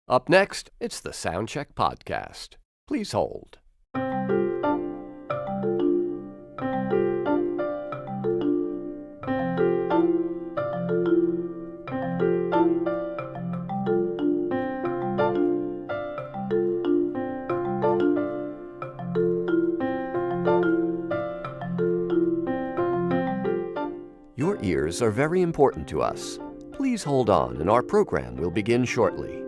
Up next, it's the Soundcheck Podcast. Please hold. Your ears are very important to us. Please hold on, and our program will begin shortly.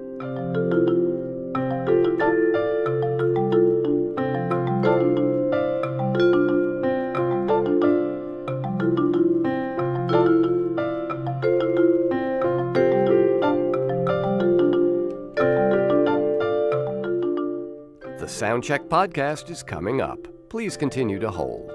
The Soundcheck Podcast is coming up. Please continue to hold.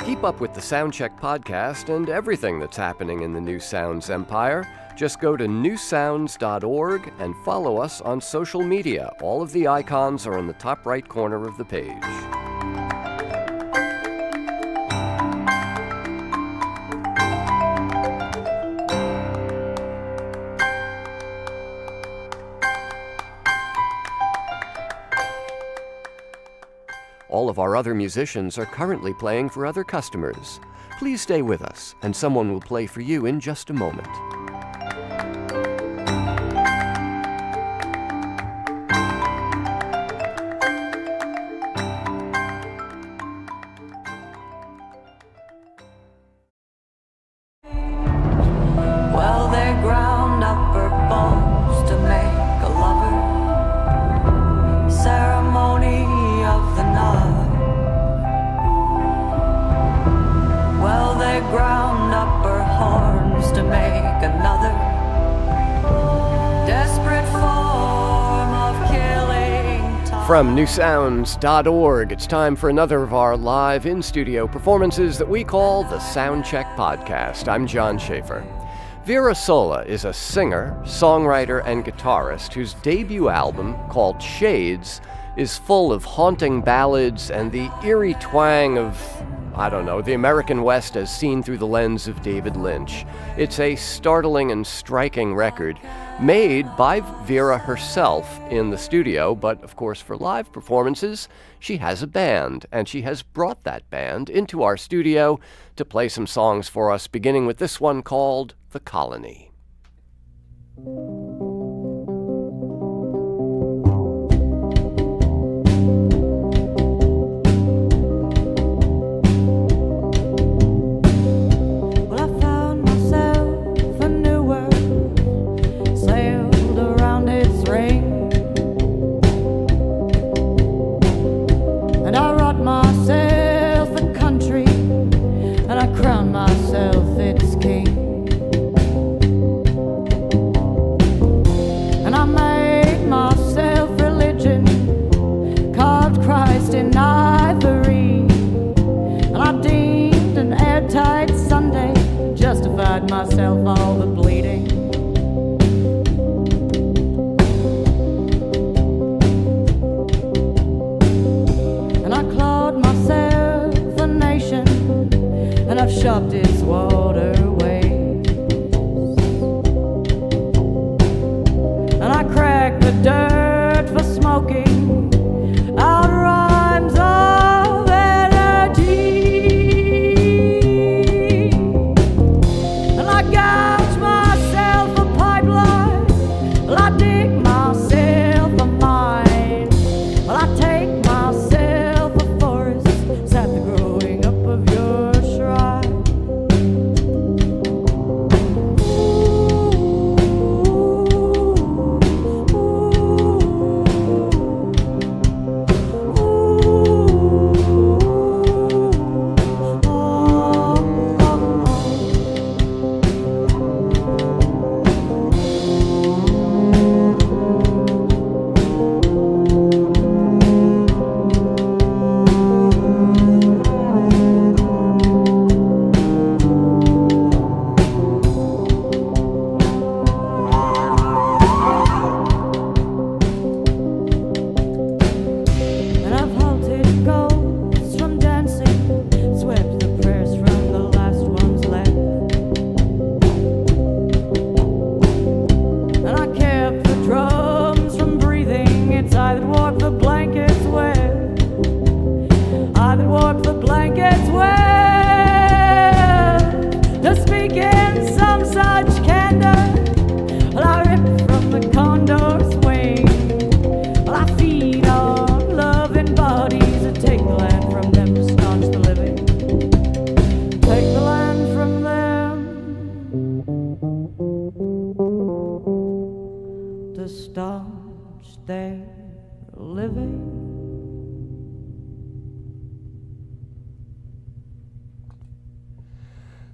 Keep up with the Soundcheck Podcast and everything that's happening in the New Sounds empire. Just go to newsounds.org and follow us on social media. All of the icons are in the top right corner of the page. All of our other musicians are currently playing for other customers. Please stay with us, and someone will play for you in just a moment. Well, they ground up her bones to make a lover. Ceremony of the knot. Well, they ground up her horns to make another desperate form of killing time. From newsounds.org, it's time for another of our live in-studio performances that we call the Soundcheck Podcast. I'm John Schaefer. Vera Sola is a singer, songwriter, and guitarist whose debut album, called Shades, is full of haunting ballads and the eerie twang of, the American West as seen through the lens of David Lynch. It's a startling and striking record made by Vera herself in the studio, but of course for live performances, she has a band, and she has brought that band into our studio to play some songs for us, beginning with this one called The Colony. Myself all the bleeding. And I clawed myself a nation, and I've shopped its waterways. And I cracked the dirt for smoking out rhymes of energy. Gouge myself a pipeline. Well, I dig myself a mine. Well, I take myself a forest. Sat the growing up of your shrine.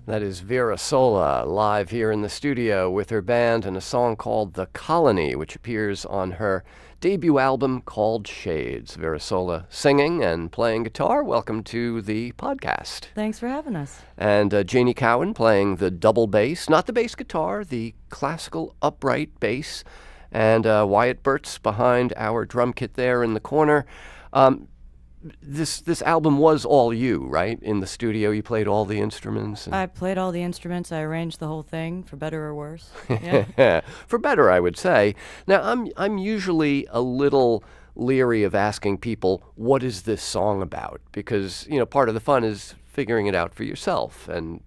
That is Vera Sola, live here in the studio with her band and a song called The Colony, which appears on her debut album called Shades. Vera Sola singing and playing guitar. Welcome to the podcast. Thanks for having us. And Janie Cowan playing the double bass, not the bass guitar, the classical upright bass. And Wyatt Burtz behind our drum kit there in the corner. This album was all you, right? In the studio, you played all the instruments. I played all the instruments. I arranged the whole thing, for better or worse. Yeah. For better, I would say. Now, I'm usually a little leery of asking people, what is this song about? Because, part of the fun is figuring it out for yourself. And,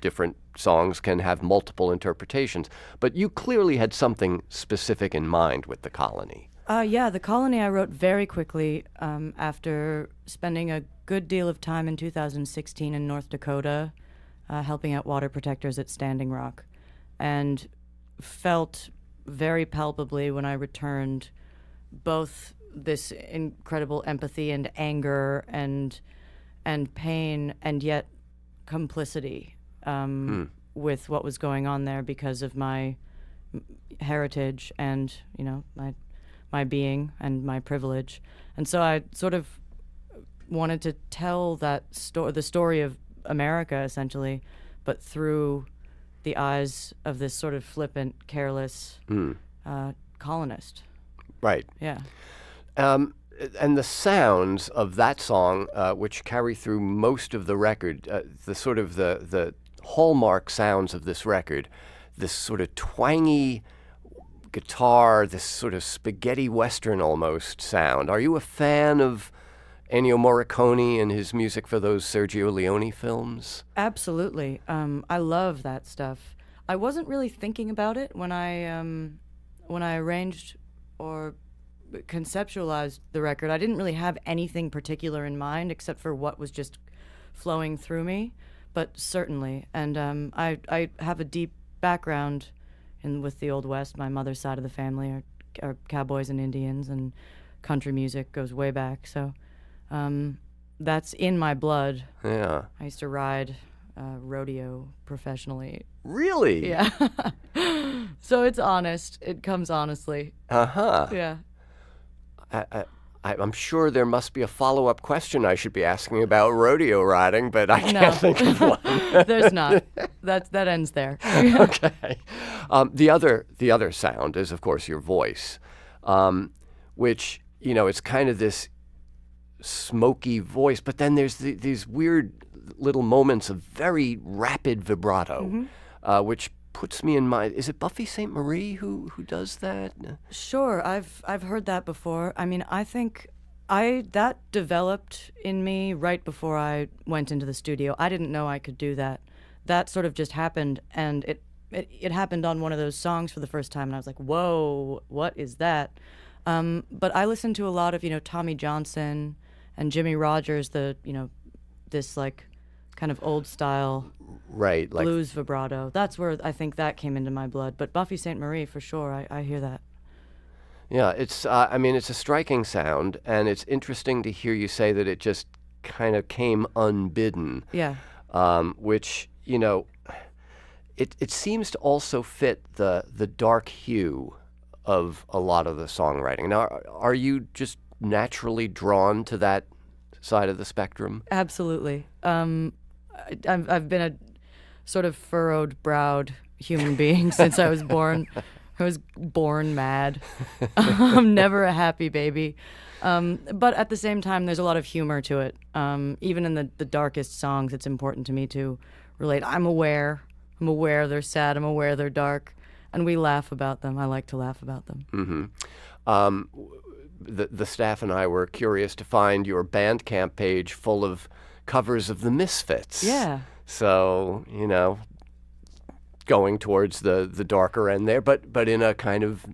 different songs can have multiple interpretations. But you clearly had something specific in mind with The Colony. Yeah, The Colony I wrote very quickly after spending a good deal of time in 2016 in North Dakota helping out water protectors at Standing Rock, and felt very palpably when I returned both this incredible empathy and anger and pain, and yet complicity with what was going on there because of my heritage and, my being and my privilege. And so I sort of wanted to tell the story of America, essentially, but through the eyes of this sort of flippant, careless colonist. Right. Yeah. And the sounds of that song, which carry through most of the record, the hallmark sounds of this record, this sort of twangy guitar, this sort of spaghetti western almost sound. Are you a fan of Ennio Morricone and his music for those Sergio Leone films? Absolutely. I love that stuff. I wasn't really thinking about it when I arranged or conceptualized the record. I didn't really have anything particular in mind except for what was just flowing through me, but certainly. And I have a deep background with the Old West. My mother's side of the family are cowboys and Indians, and country music goes way back. So that's in my blood. Yeah. I used to ride rodeo professionally. Really? Yeah. So it's honest. It comes honestly. Uh-huh. Yeah. I'm sure there must be a follow-up question I should be asking about rodeo riding, but I can't think of one. There's not. That ends there. Okay. The other sound is, of course, your voice, which, it's kind of this smoky voice, but then there's these weird little moments of very rapid vibrato, which puts me in mind. Is it Buffy St. Marie who does that? Sure, I've heard that before. I mean, I think that developed in me right before I went into the studio. I didn't know I could do that. That sort of just happened, and it happened on one of those songs for the first time, and I was like, whoa, what is that? But I listened to a lot of, Tommy Johnson and Jimmy Rogers, this like kind of old style blues vibrato. That's where I think that came into my blood. But Buffy St. Marie, for sure, I hear that. Yeah, it's a striking sound, and it's interesting to hear you say that it just kind of came unbidden. Yeah. Which, it seems to also fit the dark hue of a lot of the songwriting. Now, are you just naturally drawn to that side of the spectrum? Absolutely. I've been a sort of furrowed-browed human being since I was born. I was born mad. I'm never a happy baby. But at the same time, there's a lot of humor to it. Even in the darkest songs, it's important to me to relate. I'm aware they're sad. I'm aware they're dark. And we laugh about them. I like to laugh about them. Mm-hmm. The staff and I were curious to find your Bandcamp page full of covers of the Misfits. Yeah. So, going towards the darker end there, but in a kind of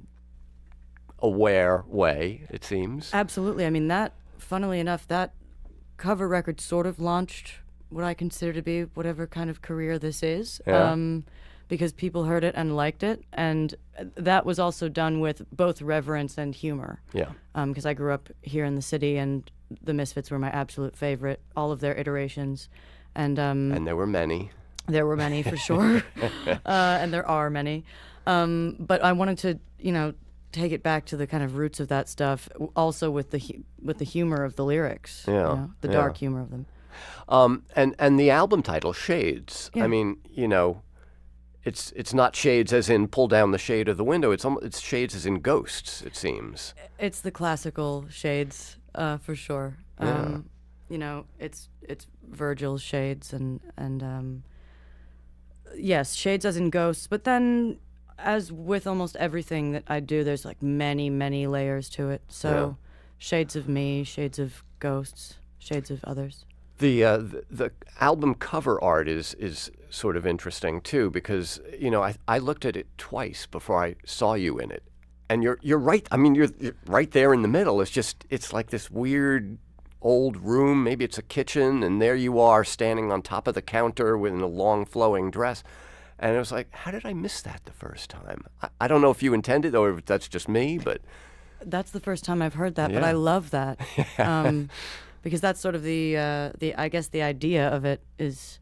aware way, it seems. Absolutely. I mean, funnily enough, that cover record sort of launched what I consider to be whatever kind of career this is. Yeah. Because people heard it and liked it, and that was also done with both reverence and humor. Yeah. Because I grew up here in the city, and the Misfits were my absolute favorite, all of their iterations. And there were many. There were many for sure, and there are many. But I wanted to, take it back to the kind of roots of that stuff, also with the humor of the lyrics, the dark humor of them. And the album title, Shades. Yeah. I mean, it's not shades as in pull down the shade of the window. It's shades as in ghosts, it seems. It's the classical shades, for sure. It's Virgil's shades and yes, shades as in ghosts. But then, as with almost everything that I do, there's like many, many layers to it. So, shades of me, shades of ghosts, shades of others. The album cover art is sort of interesting too, because I looked at it twice before I saw you in it, and you're right. I mean, you're right there in the middle. It's like this weird old room. Maybe it's a kitchen, and there you are standing on top of the counter in a long flowing dress. And it was like, how did I miss that the first time? I don't know if you intended or if that's just me, but that's the first time I've heard that. But I love that. Because that's sort of the I guess the idea of it is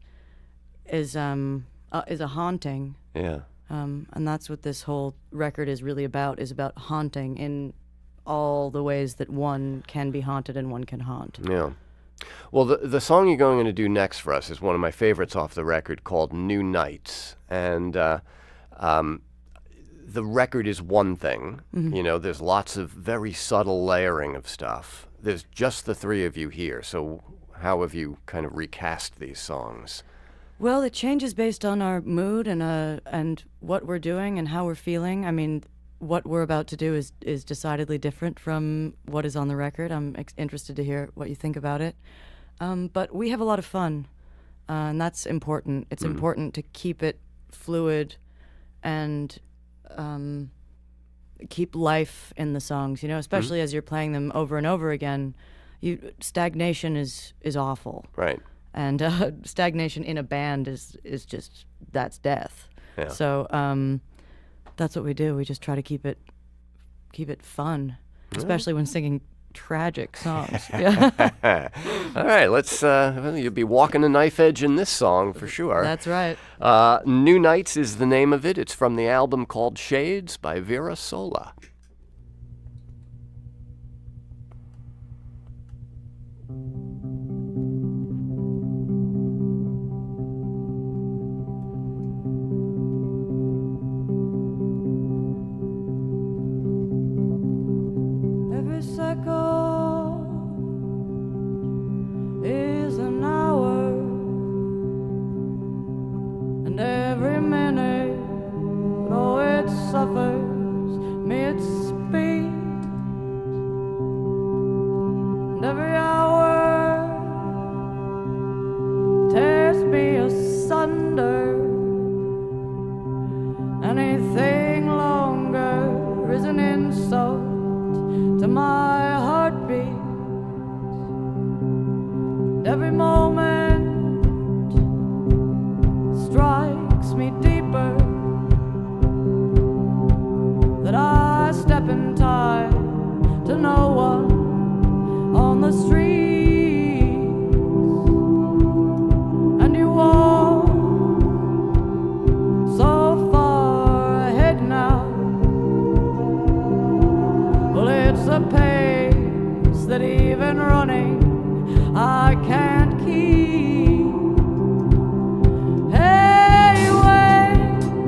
a haunting. Yeah. And that's what this whole record is really about, is about haunting in all the ways that one can be haunted and one can haunt. Yeah. Well, the song you're going to do next for us is one of my favorites off the record, called New Nights. And the record is one thing. Mm-hmm. There's lots of very subtle layering of stuff. There's just the three of you here, so how have you kind of recast these songs? Well, it changes based on our mood and what we're doing and how we're feeling. I mean, what we're about to do is decidedly different from what is on the record. I'm interested to hear what you think about it. But we have a lot of fun, and that's important. It's important to keep it fluid and keep life in the songs, especially as you're playing them over and over again. Stagnation is awful. Right. And stagnation in a band is just, that's death. Yeah. So that's what we do. We just try to keep it fun, especially when singing tragic songs. Yeah. All right, let's. You'll be walking a knife edge in this song for sure. That's right. New Nights is the name of it. It's from the album called Shades by Vera Sola. Is an hour, and every minute, though it suffers me its speed, and every hour tears me asunder. Anything longer is an insult to my heartbeat. Every moment strikes me deeper, that I step in time to no one on the streets, and you walk so far ahead now. Well, it's a pace that even running I can't keep. Hey, wait,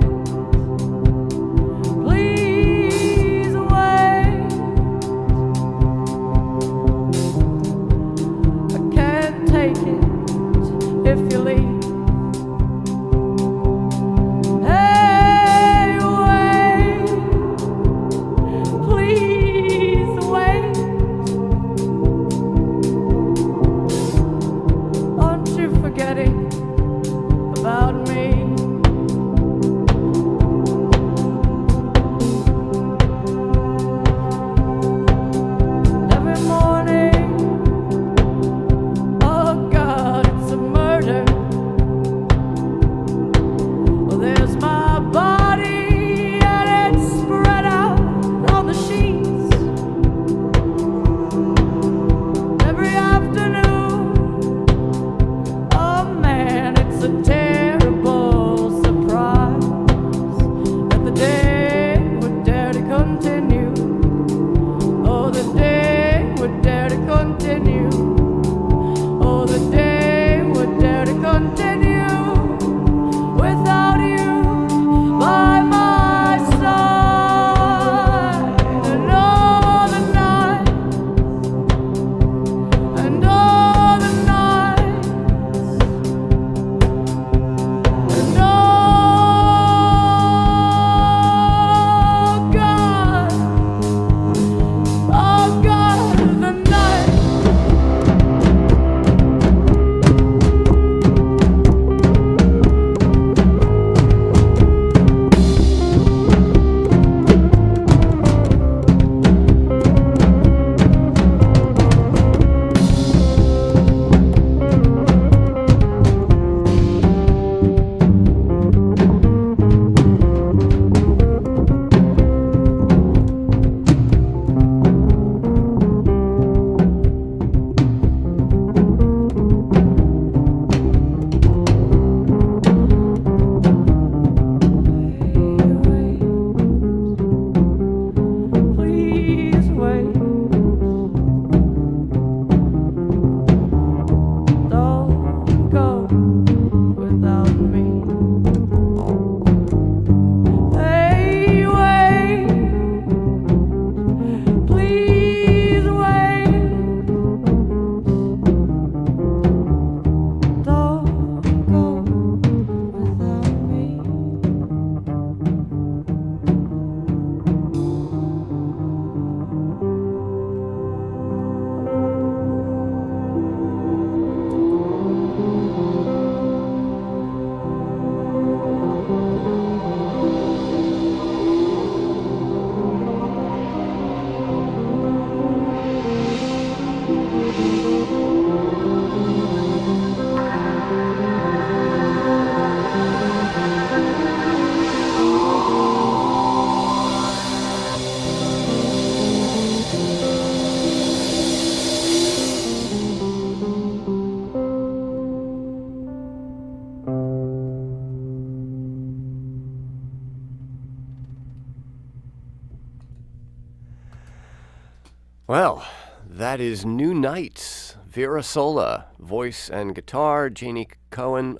Well, that is New Nights. Vera Sola, voice and guitar. Janie Cowan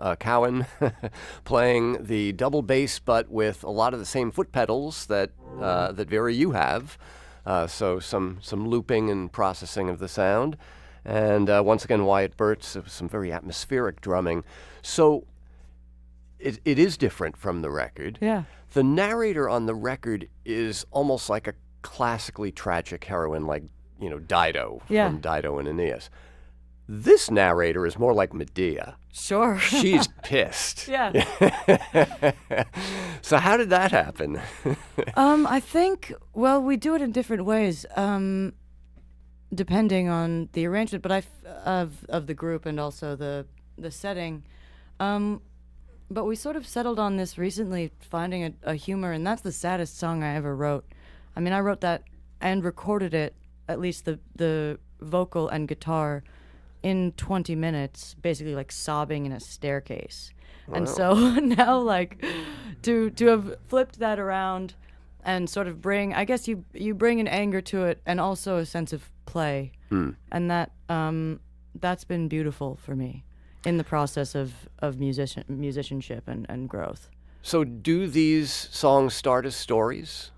playing the double bass, but with a lot of the same foot pedals that Vera, you have. So some looping and processing of the sound. And once again, Wyatt Burt's some very atmospheric drumming. So it is different from the record. Yeah. The narrator on the record is almost like a classically tragic heroine, like, Dido from Dido and Aeneas. This narrator is more like Medea. Sure. She's pissed. Yeah. So how did that happen? I think, well, we do it in different ways, depending on the arrangement, but of the group and also the setting. But we sort of settled on this recently, finding a humor, and that's the saddest song I ever wrote. I mean, I wrote that and recorded it, at least the vocal and guitar, in 20 minutes, basically like sobbing in a staircase. Wow. And so now, like, to have flipped that around and sort of bring, I guess you bring an anger to it and also a sense of play. And that's been beautiful for me in the process of musicianship and growth. So do these songs start as stories?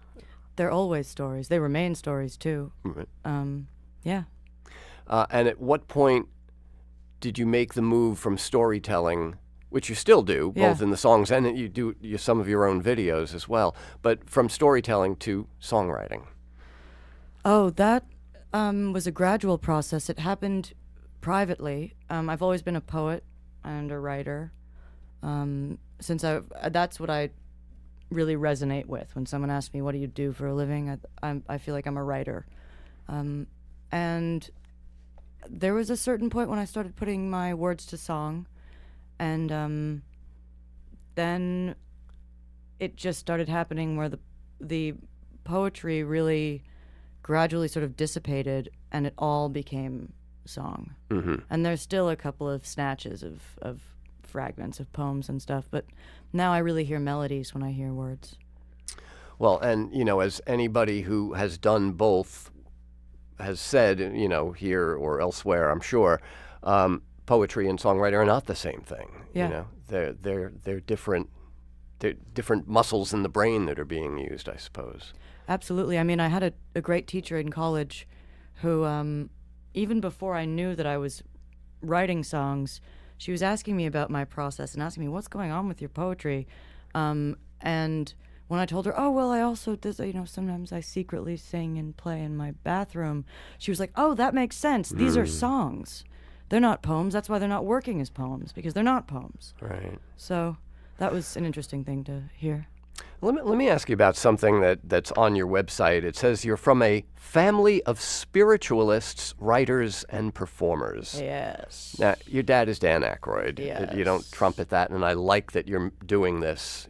They're always stories. They remain stories, too. Right. Yeah. And at what point did you make the move from storytelling, which you still do, both in the songs and you do some of your own videos as well, but from storytelling to songwriting? Oh, that was a gradual process. It happened privately. I've always been a poet and a writer. That's what I really resonate with. When someone asks me, what do you do for a living? I feel like I'm a writer. And there was a certain point when I started putting my words to song, and then it just started happening where the poetry really gradually sort of dissipated, and it all became song. Mm-hmm. And there's still a couple of snatches of fragments of poems and stuff, but now I really hear melodies when I hear words. Well, and, as anybody who has done both has said, here or elsewhere, I'm sure, poetry and songwriter are not the same thing. Yeah. They're different. They're different muscles in the brain that are being used, I suppose. Absolutely. I mean, I had a great teacher in college who, even before I knew that I was writing songs, she was asking me about my process and asking me, what's going on with your poetry? And when I told her, oh, well, I also do, sometimes I secretly sing and play in my bathroom, she was like, oh, that makes sense. These are songs. They're not poems. That's why they're not working as poems, because they're not poems. Right. So that was an interesting thing to hear. Let me ask you about something that's on your website. It says you're from a family of spiritualists, writers, and performers. Yes. Now, your dad is Dan Aykroyd. Yes. You don't trumpet that, and I like that you're doing this,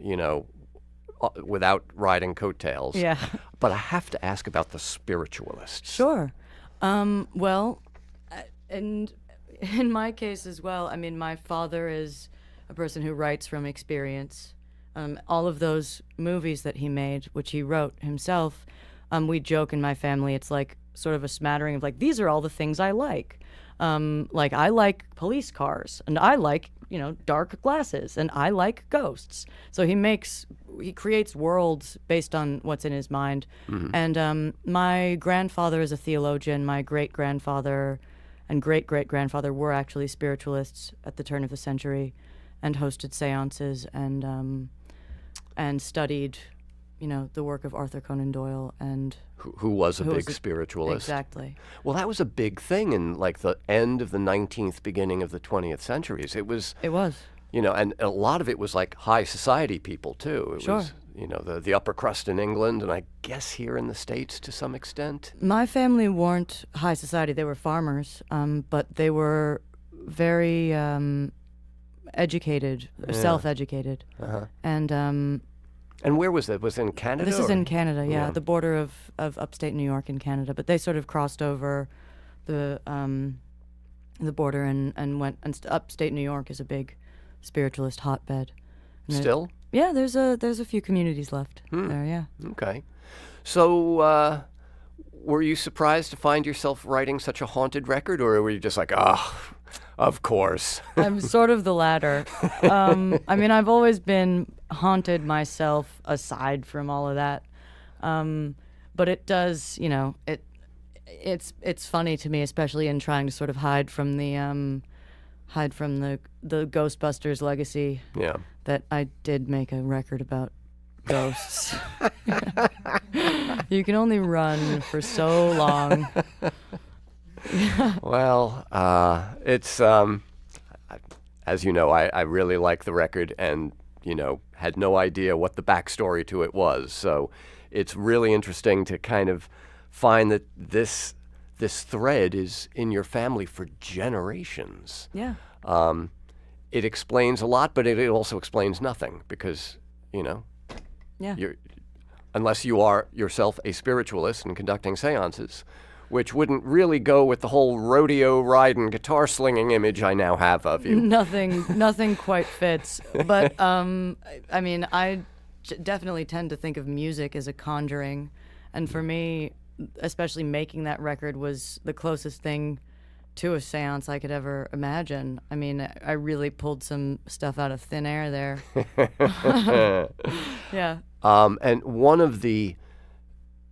without riding coattails. Yeah. But I have to ask about the spiritualists. Sure. Well, and in my case as well, I mean, my father is a person who writes from experience. All of those movies that he made, which he wrote himself, we joke in my family, it's like sort of a smattering of like, these are all the things I like. Like, I like police cars, and I like, dark glasses, and I like ghosts. So he creates worlds based on what's in his mind. Mm-hmm. And my grandfather is a theologian. My great-grandfather and great-great-grandfather were actually spiritualists at the turn of the century and hosted seances and studied, the work of Arthur Conan Doyle, and who was a big spiritualist. Exactly. Well, that was a big thing in like the end of the 19th, beginning of the 20th centuries. It was. And a lot of it was like high society people too. It was, the upper crust in England, and I guess here in the States to some extent. My family weren't high society. They were farmers, but they were very educated, self-educated. Uh-huh. And where was that? Was it in Canada? This is in Canada, yeah, the border of upstate New York and Canada. But they sort of crossed over the border and went. And upstate New York is a big spiritualist hotbed. And Still? There's a few communities left there, yeah. Okay. So were you surprised to find yourself writing such a haunted record, or were you just like, oh, of course? I'm sort of the latter. I mean, I've always been haunted myself aside from all of that. But it does, you know, it's funny to me, especially in trying to sort of hide from the Ghostbusters legacy. Yeah. That I did make a record about ghosts. You can only run for so long. Well, it's as you know, I really like the record, and you know, had no idea what the backstory to it was. So it's really interesting to kind of find that this thread is in your family for generations. Yeah. It explains a lot, but it also explains nothing because, you know, Yeah. Unless you are yourself a spiritualist and conducting seances, which wouldn't really go with the whole rodeo riding, guitar slinging image I now have of you. Nothing quite fits. But I mean, I definitely tend to think of music as a conjuring, and for me, especially making that record was the closest thing to a seance I could ever imagine. I mean, I really pulled some stuff out of thin air there. Yeah. And one of the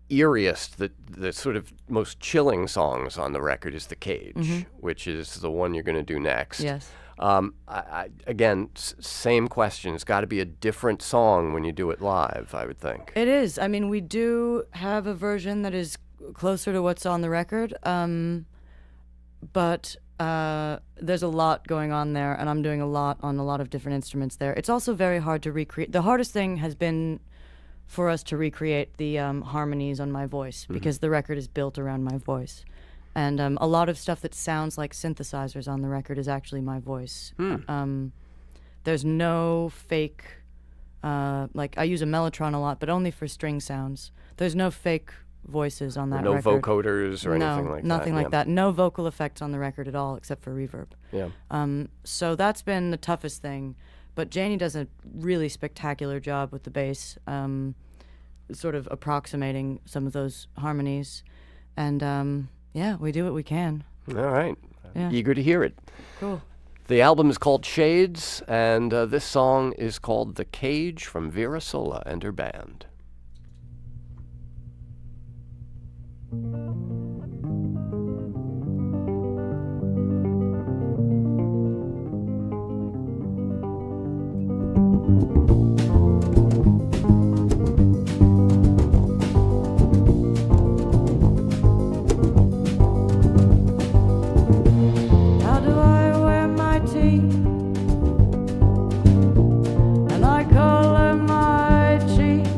eeriest, the sort of most chilling songs on the record is The Cage, which is the one you're going to do next. Yes. Again, same question. It's got to be a different song when you do it live, I would think. It is. I mean, we do have a version that is closer to what's on the record, but there's a lot going on there, and I'm doing a lot on a lot of different instruments there. It's also very hard to recreate. The hardest thing has been for us to recreate the harmonies on my voice, because the record is built around my voice. And a lot of stuff that sounds like synthesizers on the record is actually my voice. There's no fake, like I use a mellotron a lot, but only for string sounds. There's no fake voices on that no record. vocoders or anything like that. Nothing like that. No vocal effects on the record at all, except for reverb. Yeah. So that's been the toughest thing. But Janie does a really spectacular job with the bass, sort of approximating some of those harmonies. And yeah, we do what we can. All right. Yeah. Eager to hear it. Cool. The album is called Shades, and this song is called The Cage from Vera Sola and her band. How do I wear my teeth? And I color my cheeks,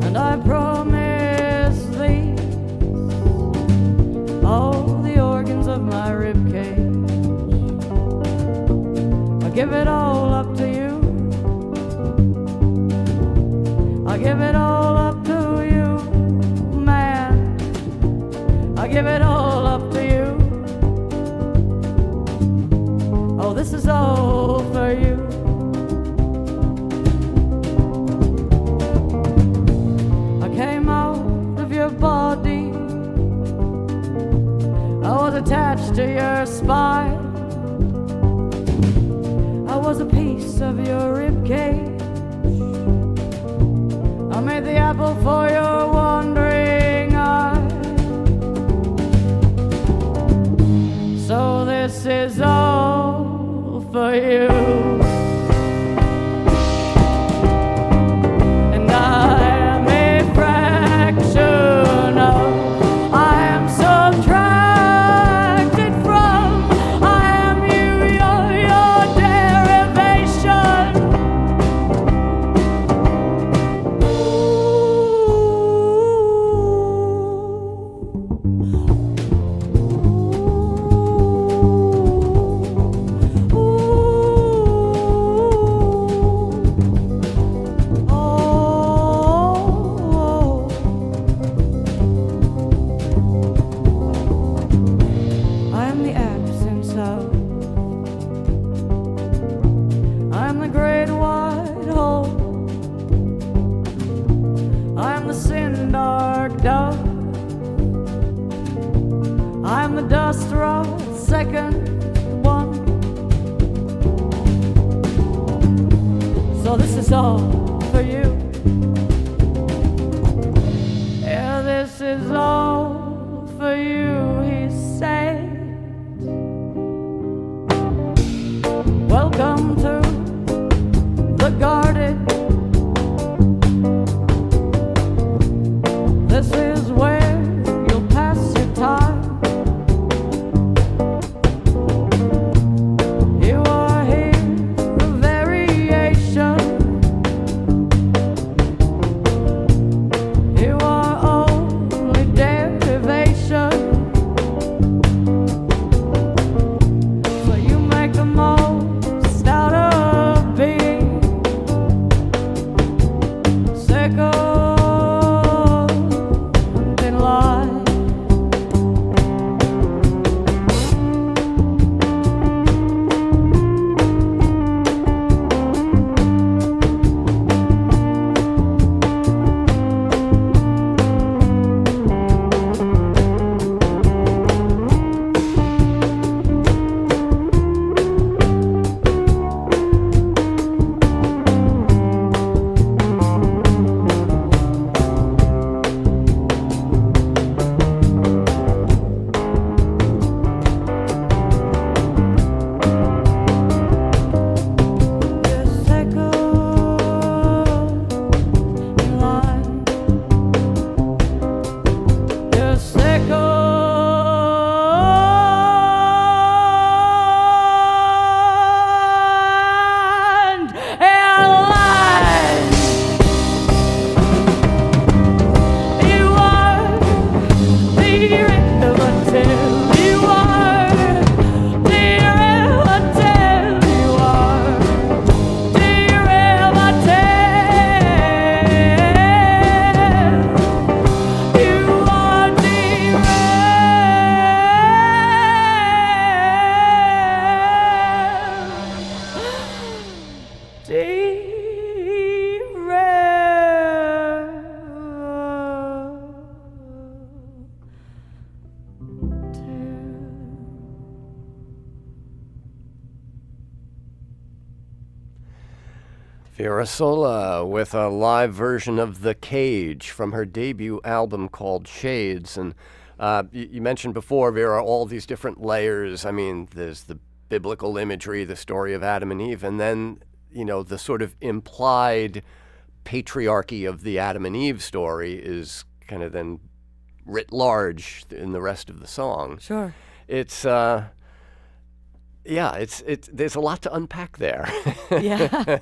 and I promise these all the organs of my ribcage. I give it all up to you. I give it all up to you, man. I give it all up to you. Oh, this is all for you. I came out of your body. I was attached to your spine. I was a piece of your ribcage. I made the apple for your wandering eye. So this is all for you. And I am a fraction of, I am subtracted from, I am you, your derivation. Ooh. industrial second one. So this is all for you. Yeah, this is all for you, he said. Welcome to the garden. This is where you'll pass your time. You are here for variation. You are only derivation. So you make the most out of being second in line. Vera Sola with a live version of The Cage from her debut album called Shades. And you mentioned before, Vera, all these different layers. I mean, there's the biblical imagery, the story of Adam and Eve, and then, you know, the sort of implied patriarchy of the Adam and Eve story is kind of then writ large in the rest of the song. Sure. It's there's a lot to unpack there. Yeah.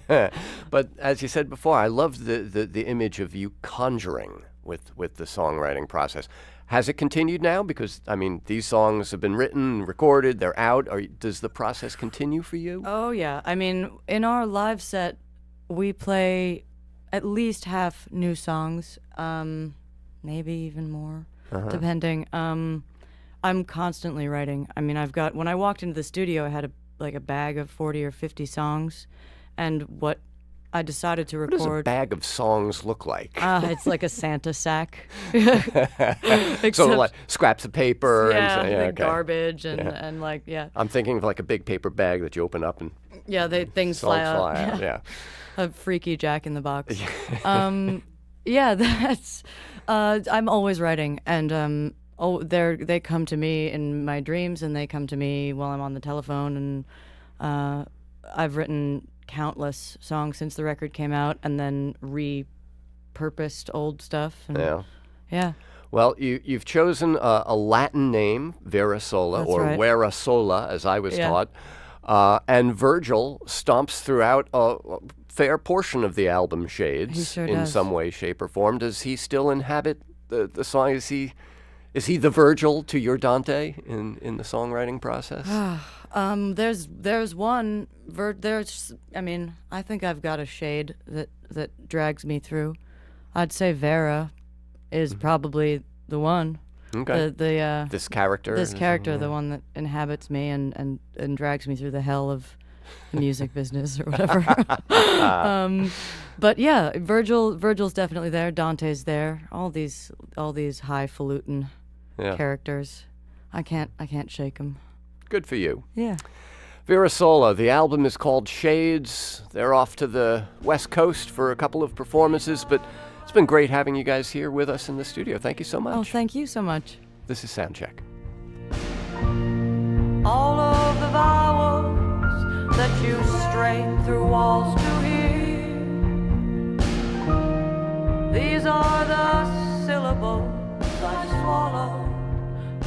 But as you said before, I love the image of you conjuring with the songwriting process. Has it continued now? Because, I mean, these songs have been written, recorded, they're out. Does the process continue for you? Oh, yeah. I mean, in our live set, we play at least half new songs, maybe even more, depending. I'm constantly writing. I mean, when I walked into the studio, I had a bag of 40 or 50 songs, and what I decided to record. What does a bag of songs look like? It's like a Santa sack. So like scraps of paper and garbage and like, yeah. I'm thinking of like a big paper bag that you open up and things fly out. Yeah. A freaky Jack in the Box. Yeah, that's. I'm always writing, and they come to me in my dreams, and they come to me while I'm on the telephone, and I've written countless songs since the record came out, and then repurposed old stuff. And, yeah. Well, you've chosen a Latin name, Vera Sola, That's or right. Vera Sola, as I was taught. And Virgil stomps throughout a fair portion of the album Shades He sure in does. some way, shape, or form. Does he still inhabit the song? Is he the Virgil to your Dante in the songwriting process? There's one. I mean, I think I've got a shade that drags me through. I'd say Vera is probably the one. Okay. This character, yeah. the one that inhabits me and drags me through the hell of the music business or whatever. But yeah, Virgil's definitely there. Dante's there. All these highfalutin characters. I can't shake them. Good for you. Yeah. Vera Sola, the album is called Shades. They're off to the West Coast for a couple of performances, but it's been great having you guys here with us in the studio. Thank you so much. Oh, thank you so much. This is Soundcheck. All of the vowels that you strain through walls to hear. These are the syllables I swallow.